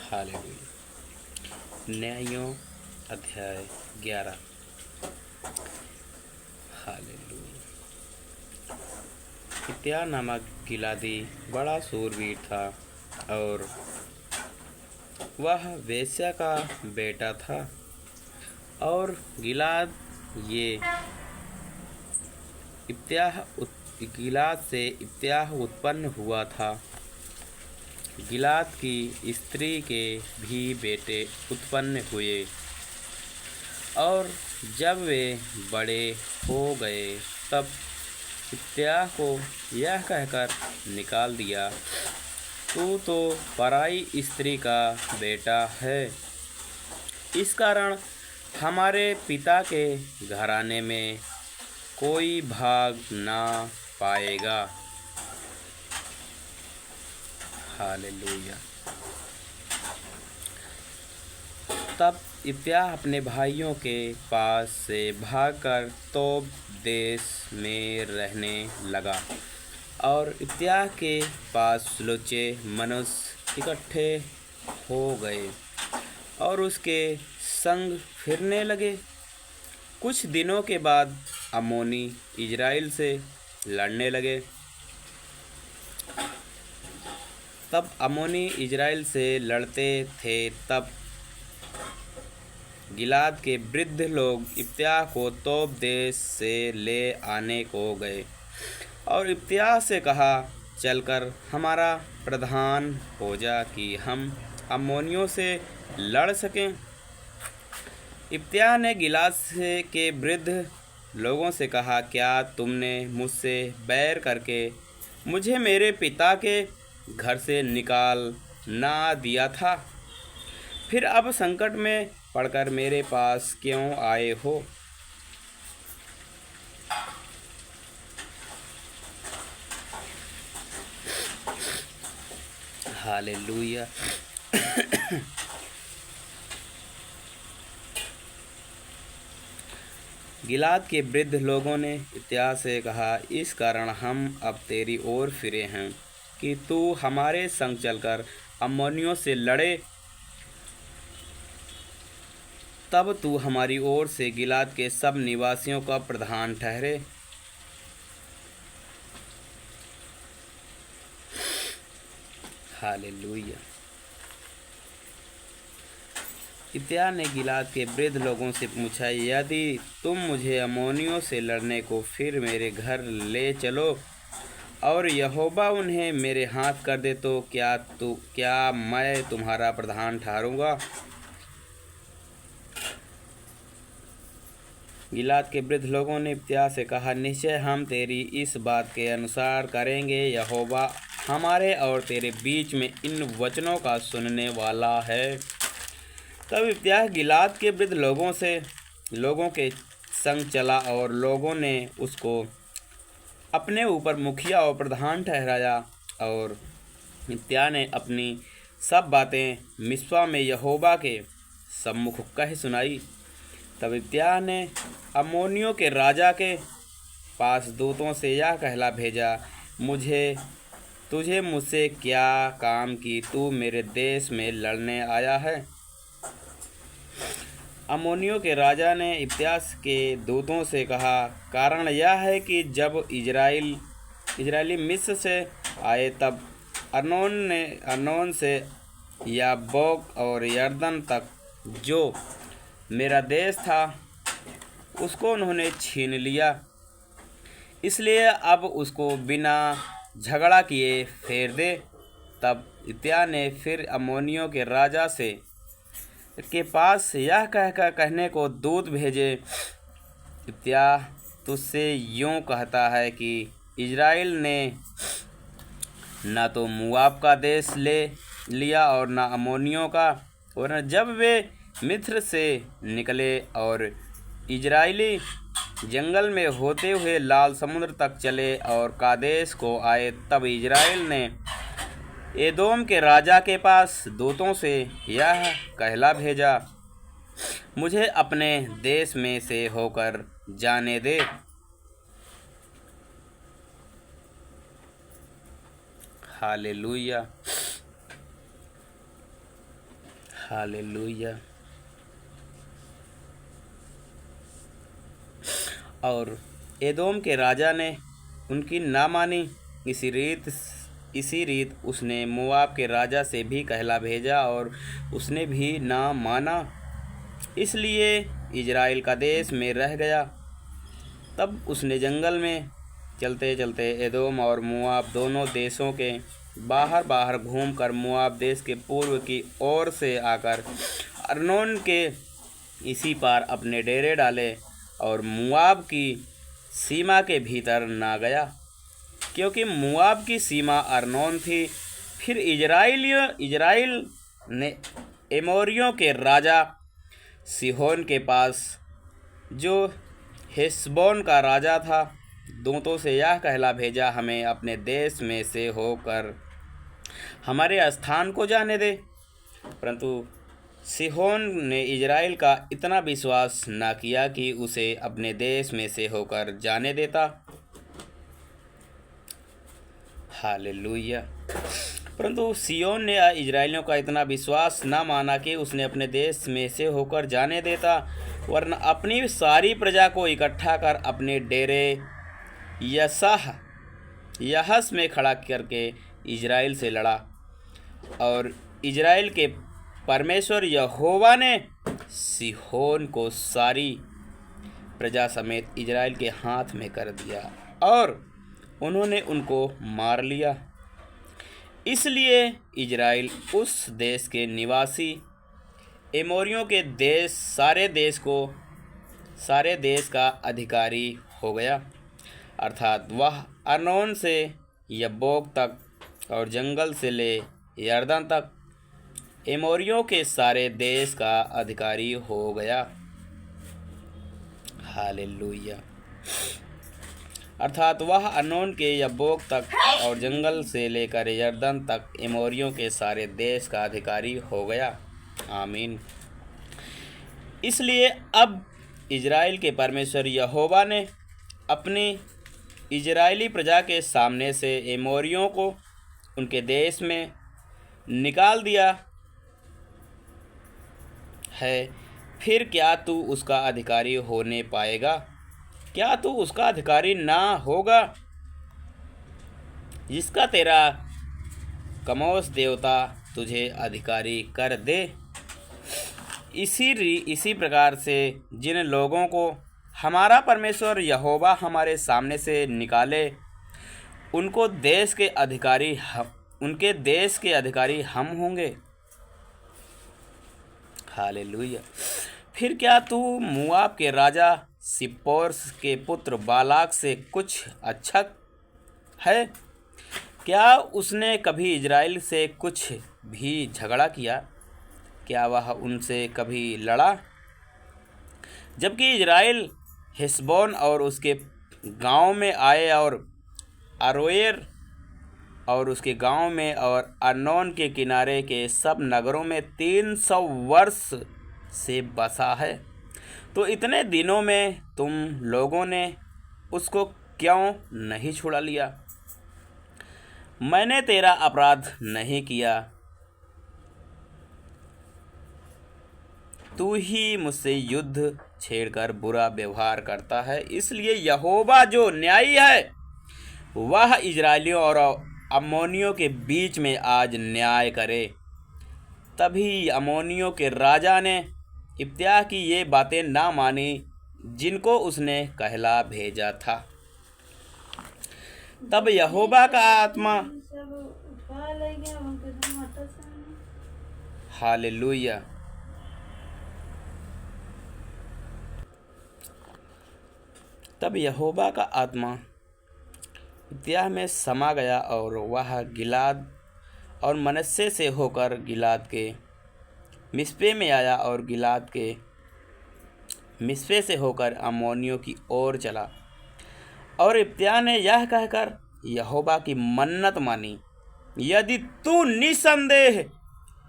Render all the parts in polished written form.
Hallelujah. न्यायों अध्याय 11। Hallelujah. इत्या नामक गिलादी बड़ा शूरवीर था और वह वेश्या का बेटा था। और गिलाद ये गिलाद से इत्याह उत्पन्न हुआ था। गिलाद की स्त्री के भी बेटे उत्पन्न हुए और जब वे बड़े हो गए तब इत्याह को यह कहकर निकाल दिया, तू तो पराई स्त्री का बेटा है। इस कारण हमारे पिता के घराने में कोई भाग ना पाएगा। हालेलुया। तब इत्याह अपने भाइयों के पास से भागकर तोब देश में रहने लगा और इत्याह के पास लुच्चे मनुष्य इकट्ठे हो गए और उसके संग फिरने लगे। कुछ दिनों के बाद अम्मोनी इजराइल से लड़ने लगे। तब अम्मोनी इजराइल से लड़ते थे, तब गिलाद के वृद्ध लोग इत्याह को तोब देश से ले आने को गए और इत्याह से कहा, चलकर हमारा प्रधान हो जा कि हम अम्मोनियों से लड़ सकें। इत्याह ने गिलाद से के वृद्ध लोगों से कहा, क्या तुमने मुझसे बैर करके मुझे मेरे पिता के घर से निकाल ना दिया था? फिर अब संकट में पड़कर मेरे पास क्यों आए हो? हालेलुया। गिलाद के वृद्ध लोगों ने इत्याह से कहा, इस कारण हम अब तेरी ओर फिरे हैं कि तू हमारे संग चलकर अम्मोनियों से लड़े। तब तू हमारी ओर से गिलाद के सब निवासियों का प्रधान ठहरे। हालेलुया। इत्याह ने गिलाद के वृद्ध लोगों से पूछा, यदि तुम मुझे अम्मोनियों से लड़ने को फिर मेरे घर ले चलो और यहोवा उन्हें मेरे हाथ कर दे तो क्या मैं तुम्हारा प्रधान ठहरूंगा? गिलाद के वृद्ध लोगों ने इत्याह से कहा, निश्चय हम तेरी इस बात के अनुसार करेंगे। यहोवा हमारे और तेरे बीच में इन वचनों का सुनने वाला है। तब इत्याह गिलाद के वृद्ध लोगों के संग चला और लोगों ने उसको अपने ऊपर मुखिया और प्रधान ठहराया और इत्याह ने अपनी सब बातें मिस्पा में यहोवा के सम्मुख कह सुनाई। तब इत्याह ने अम्मोनियों के राजा के पास दूतों से यह कहला भेजा, तुझे मुझसे क्या काम कि तू मेरे देश में लड़ने आया है? अम्मोनियों के राजा ने इत्याह के दूतों से कहा, कारण यह है कि जब इजरायली मिस्र से आए तब अर्नोन से याब्बोक और यरदन तक जो मेरा देश था उसको उन्होंने छीन लिया। इसलिए अब उसको बिना झगड़ा किए फेर दे। तब इत्याह ने फिर अम्मोनियों के राजा के पास यह कहने को दूत भेजे, इत्याह तुझसे यूँ कहता है कि इजराइल ने न तो मुआब का देश ले लिया और न अम्मोनियों का, और जब वे मिस्र से निकले और इजराइली जंगल में होते हुए लाल समुद्र तक चले और कादेश को आए, तब इजराइल ने एदोम के राजा के पास दूतों से यह कहला भेजा, मुझे अपने देश में से होकर जाने दे। हालेलुया। हालेलुया। और एदोम के राजा ने उनकी ना मानी। इसी रीत उसने मोआब के राजा से भी कहला भेजा और उसने भी ना माना, इसलिए इजराइल का देश में रह गया। तब उसने जंगल में चलते चलते एदोम और मोआब दोनों देशों के बाहर घूमकर मोआब देश के पूर्व की ओर से आकर अर्नोन के इसी पार अपने डेरे डाले और मोआब की सीमा के भीतर ना गया, क्योंकि मोआब की सीमा अर्नोन थी। फिर इजराइल ने एमोरियों के राजा सिहोन के पास, जो हेशबोन का राजा था, दूतों से यह कहला भेजा, हमें अपने देश में से होकर हमारे स्थान को जाने दे। परंतु सिहोन ने इजराइल का इतना विश्वास न किया कि उसे अपने देश में से होकर जाने देता। हालेलुया। परंतु सियोन ने इजराइलियों का इतना विश्वास न माना कि उसने अपने देश में से होकर जाने देता, वरना अपनी सारी प्रजा को इकट्ठा कर अपने डेरे यहस में खड़ा करके इजराइल से लड़ा। और इजराइल के परमेश्वर यहोवा ने सिहोन को सारी प्रजा समेत इजराइल के हाथ में कर दिया और उन्होंने उनको मार लिया। इसलिए इजराइल उस देश के निवासी एमोरियों के सारे देश का अधिकारी हो गया, अर्थात वह अर्नोन से यब्बोक तक और जंगल से ले यरदन तक एमोरियों के सारे देश का अधिकारी हो गया। हालेलुया। अर्थात वह अर्नोन के यब्बोक तक और जंगल से लेकर यरदन तक एमोरियों के सारे देश का अधिकारी हो गया। आमीन। इसलिए अब इजराइल के परमेश्वर यहोवा ने अपनी इजरायली प्रजा के सामने से एमोरियों को उनके देश में निकाल दिया है। फिर क्या तू उसका अधिकारी होने पाएगा? क्या तू उसका अधिकारी ना होगा, जिसका तेरा कमोस देवता तुझे अधिकारी कर दे? इसी प्रकार से जिन लोगों को हमारा परमेश्वर यहोवा हमारे सामने से निकाले, उनके देश के अधिकारी हम होंगे। हालेलुया। फिर क्या तू मोआब के राजा सिप्पोर के पुत्र बालाक से कुछ अच्छा है? क्या उसने कभी इजराइल से कुछ भी झगड़ा किया? क्या वह उनसे कभी लड़ा? जबकि इजराइल हेशबोन और उसके गांव में आए और अरोएर और उसके गांव में और अर्नोन के किनारे के सब नगरों में 300 वर्ष से बसा है, तो इतने दिनों में तुम लोगों ने उसको क्यों नहीं छुड़ा लिया? मैंने तेरा अपराध नहीं किया, तू ही मुझसे युद्ध छेड़कर बुरा व्यवहार करता है। इसलिए यहोवा जो न्यायी है, वह इजरायलियों और अम्मोनियों के बीच में आज न्याय करे। तभी अम्मोनियों के राजा ने इब्तिया की ये बातें ना मानी, जिनको उसने कहला भेजा था। तब यहोवा का आत्मा, हालेलुया, तब यहोवा का आत्मा इब्तिया में समा गया और वह गिलाद और मनस्से से होकर गिलाद के मिस्पे में आया और गिलाद के मिस्पे से होकर अम्मोनियों की ओर चला। और इब्तिया ने यह कहकर यहोवा की मन्नत मानी, यदि तू निसंदेह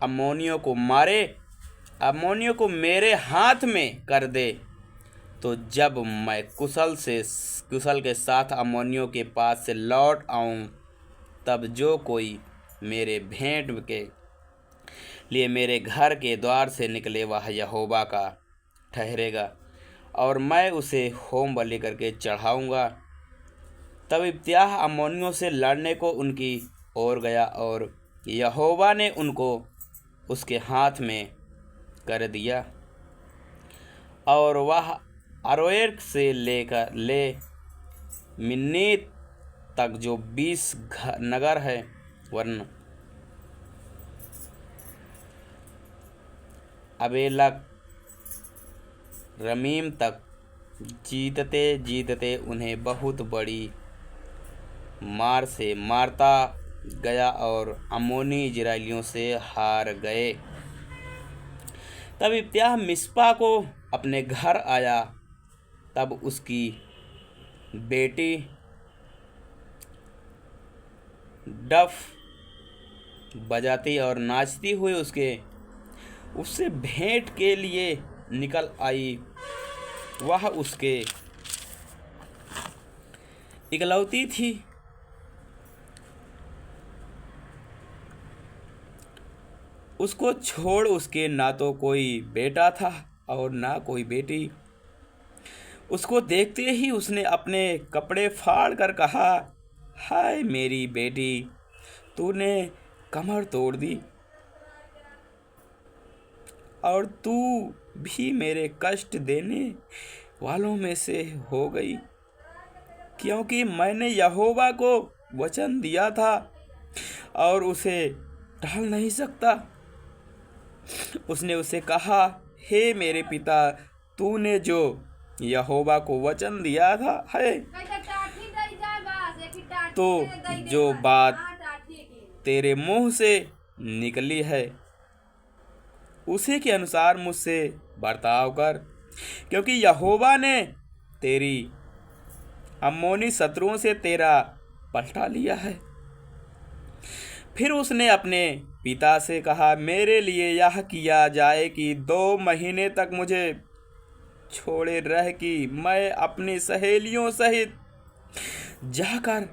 अम्मोनियों को मेरे हाथ में कर दे, तो जब मैं कुशल के साथ अम्मोनियों के पास से लौट आऊं, तब जो कोई मेरे भेंट के लिए मेरे घर के द्वार से निकले वह यहोवा का ठहरेगा और मैं उसे होम बलि करके चढ़ाऊँगा। तब इब्त्याह अम्मोनियों से लड़ने को उनकी ओर गया और यहोवा ने उनको उसके हाथ में कर दिया और वह अरोएर से लेकर ले मिन्नीत तक जो 20 नगर है वरन अबेलक रमीम तक जीतते जीतते उन्हें बहुत बड़ी मार से मारता गया और अम्मोनी इजराइलियों से हार गए। तब इब्त्याह मिस्पा को अपने घर आया। तब उसकी बेटी डफ बजाती और नाचती हुई उससे भेंट के लिए निकल आई। वह उसके इकलौती थी। उसको छोड़ उसके ना तो कोई बेटा था और ना कोई बेटी। उसको देखते ही उसने अपने कपड़े फाड़ कर कहा, हाय मेरी बेटी, तूने कमर तोड़ दी और तू भी मेरे कष्ट देने वालों में से हो गई, क्योंकि मैंने यहोवा को वचन दिया था और उसे टाल नहीं सकता। उसने उसे कहा, हे मेरे पिता, तूने जो यहोवा को वचन दिया था है तो जो बात तेरे मुंह से निकली है उसी के अनुसार मुझसे बर्ताव कर, क्योंकि यहोवा ने तेरी अम्मोनी शत्रुओं से तेरा पलटा लिया है। फिर उसने अपने पिता से कहा, मेरे लिए यह किया जाए कि 2 महीने तक मुझे छोड़े रह कि मैं अपनी सहेलियों सहित जाकर